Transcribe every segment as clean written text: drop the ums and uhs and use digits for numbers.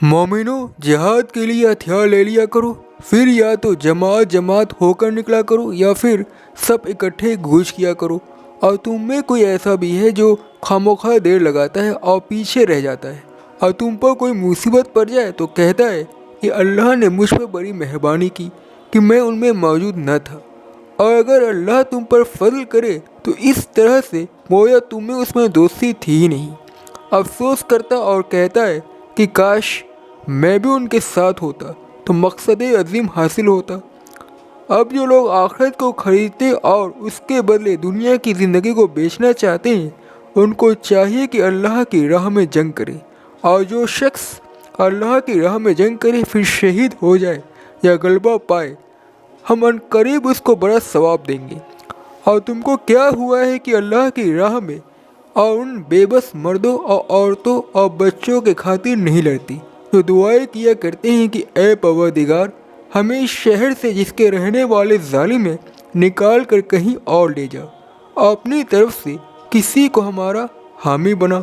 मोमिनो, जिहाद के लिए हथियार ले लिया करो, फिर या तो जमात जमात होकर निकला करो या फिर सब इकट्ठे कूच किया करो। और तुम में कोई ऐसा भी है जो खामोखा देर लगाता है और पीछे रह जाता है, और तुम पर कोई मुसीबत पड़ जाए तो कहता है कि अल्लाह ने मुझ पर बड़ी मेहरबानी की कि मैं उनमें मौजूद न था। और अगर अल्लाह तुम पर फजल करे तो इस तरह से गोया तुम्हें उसमें दोस्ती थी ही नहीं। अफसोस करता और कहता है कि काश मैं भी उनके साथ होता तो मकसद अजीम हासिल होता। अब जो लोग आखिरत को खरीदते और उसके बदले दुनिया की ज़िंदगी को बेचना चाहते हैं, उनको चाहिए कि अल्लाह की राह में जंग करे, और जो शख्स अल्लाह की राह में जंग करे फिर शहीद हो जाए या गलबा पाए, हम अनकरीब उसको बड़ा सवाब देंगे। और तुमको क्या हुआ है कि अल्लाह की राह में और उन बेबस मर्दों और औरतों और बच्चों के खातिर नहीं लड़ती जो दुआएं किया करते हैं कि ए परवरदिगार, हमें इस शहर से जिसके रहने वाले जालिम हैं निकाल कर कहीं और ले जा, और अपनी तरफ से किसी को हमारा हामी बना,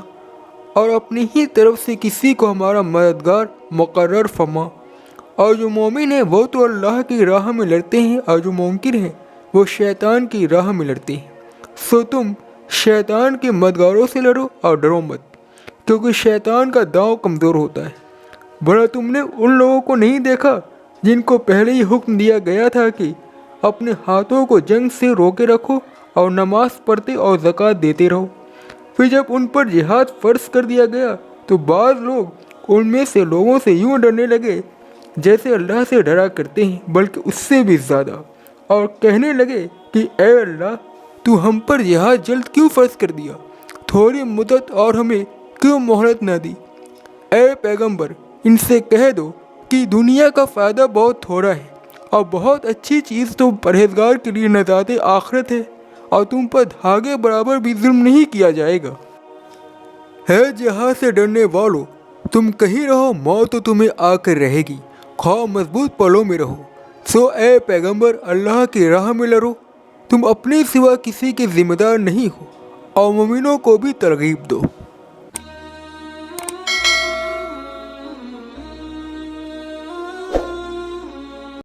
और अपनी ही तरफ से किसी को हमारा मददगार मुकर्रर फरमा। और जो मोमिन है वो तो अल्लाह की राह में लड़ते हैं, और जो मुनकिर है वो शैतान की राह में लड़ते हैं। सो तुम शैतान के मददगारों से लड़ो और डरो मत, क्योंकि शैतान का दांव कमज़ोर होता है। भला तुमने उन लोगों को नहीं देखा जिनको पहले ही हुक्म दिया गया था कि अपने हाथों को जंग से रोके रखो और नमाज पढ़ते और ज़कात देते रहो। फिर जब उन पर जिहाद फ़र्ज कर दिया गया तो बाज़ लोग उनमें से लोगों से यूँ डरने लगे जैसे अल्लाह से डरा करते हैं, बल्कि उससे भी ज़्यादा, और कहने लगे कि ए अल्लाह, तू हम पर जिहाद जल्द क्यों फ़र्ज कर दिया, थोड़ी मुद्दत और हमें क्यों मोहलत न दी। ए पैगंबर, इनसे कह दो कि दुनिया का फ़ायदा बहुत थोड़ा है और बहुत अच्छी चीज़ तो परहेजगार के लिए नजात आखिरत है, और तुम पर धागे बराबर भी जुल्म नहीं किया जाएगा। है जहाँ से डरने वालों, तुम कहीं रहो, मौत तो तुम्हें आकर रहेगी, खौफ मजबूत पलों में रहो। सो ए पैगंबर, अल्लाह की राह में लड़ो, तुम अपने सिवा किसी के जिम्मेदार नहीं हो, और मोमिनों को भी तरगीब दो।